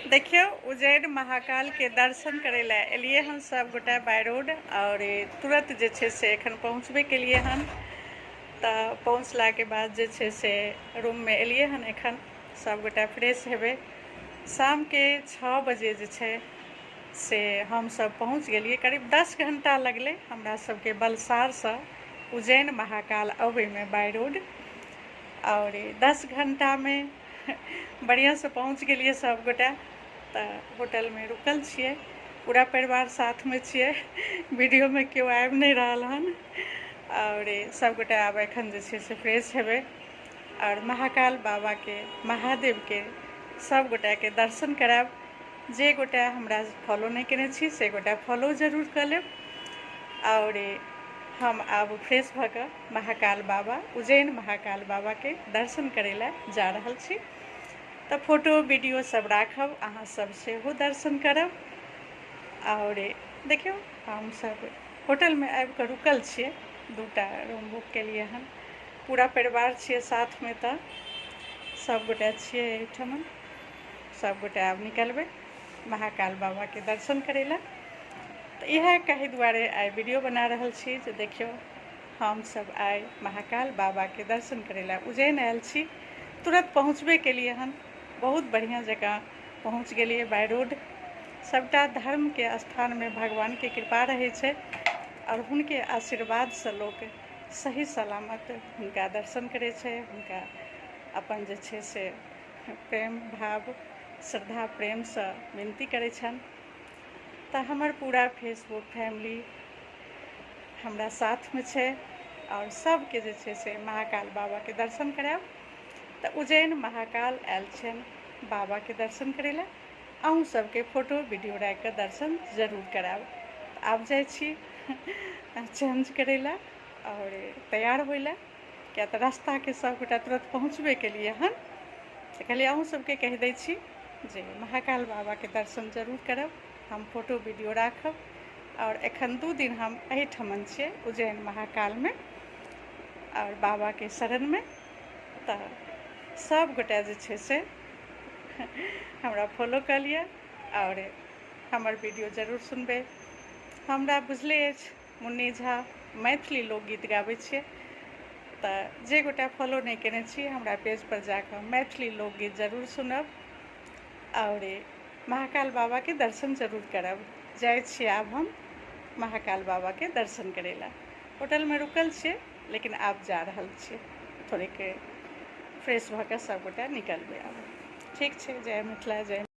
देखियो उज्जैन महाकाल के दर्शन करे ला एलिए हन सब गोटा बाय रोड और तुरंत जे छे से एखन पहुँचबे के लिए हन। तो पहुँचला के बाद जे छे से रूम में एलिए हन। एखन सब गोटा फ्रेश हेबे। शाम के 6 बजे जे छे से हम सब पहुँच गेलिए। करीब 10 घंटा लगले हमरा सबके बलसार से उज्जैन महाकाल अबे में बाय रोड। और 10 घंटा में बढ़िया से पहुँच गेलिए सब गोटा। तो होटल में रुकल छिए, पूरा परिवार साथ में छिए। वीडियो में क्यों आबि नहीं रहल हन। और सब गोटा आब एखन जे छे से फ्रेश हेबे और महाकाल बाबा के महादेव के सब गोटा के दर्शन कराब। जे गोटा हमरा फॉलो नहीं केने छी से गोटा फॉलो जरूर कर लेब। और हम आब फ्रेश भ के महाकाल बाबा उज्जैन महाकाल बाबा के दर्शन करे ला जा रहल छी। तो फोटो वीडियो सब राखब, अहाँ सब सेहो दर्शन करब। और देखियो हम सब होटल में आबि के रुकल छिए, 2टा रूम बुक के लिए हन। पूरा परिवार छिए साथ में। तो सब गोटा छिए एहिठमन। सब गोटा आब निकलबे महाकाल बाबा के दर्शन करे ला। तो यह कहे दुआरे आइ वीडियो बना रहल छी जे देखियो हम सब आइ महाकाल बाबा के दर्शन करे ला उज्जैन आयल छी। तुरंत पहुँचबे के लिए हन। बहुत बढ़िया जगह पहुँच गेलिए बाय रोड। सबटा धर्म के स्थान में भगवान के कृपा रहे छे और उनके आशीर्वाद से लोग सही सलामत उनका दर्शन करे छे। उनका अपन जे छे से प्रेम भाव श्रद्धा प्रेम से विनती करे छन। तो हमर पूरा फेसबुक फैमिली हमरा साथ में छे और सबके जे छे से महाकाल बाबा के दर्शन कराब। तो उज्जैन महाकाल आयल छन बाबा के दर्शन करे ला। अहूँ सबके फोटो वीडियो राख के दर्शन जरूर कराब। आब जाए छी चेंज करे ला और तैयार होय ला, क्या तो रास्ता के सब गोटा तुरंत पहुँचबे के लिए हन। तो कहलिए अहूँ सबके कह दै छी जे महाकाल बाबा के दर्शन जरूर करब। हम फोटो वीडियो राखब। और एखन 2 दिन हम एहिठमन छिए उज्जैन महाकाल में और बाबा के शरण में। तो सब गोटा जे छे से हमरा फॉलो कर लिया और हमर वीडियो जरूर सुनबे। हमरा बुझले अछि मुन्नी झा मैथिली लोकगीत गाबै छिए। तो जे गोटा फॉलो नहीं केने छी हमरा पेज पर जाकर मैथिली लोकगीत जरूर सुनब और महाकाल बाबा के दर्शन जरूर करब। जाए छिए आब हम महाकाल बाबा के दर्शन करे ला। होटल में रुकल छिए लेकिन आब जा रहल छिए। थोड़े के फ्रेश भ के सब गोटा निकलबे आब। ठीक छे। जय मिथिला जय।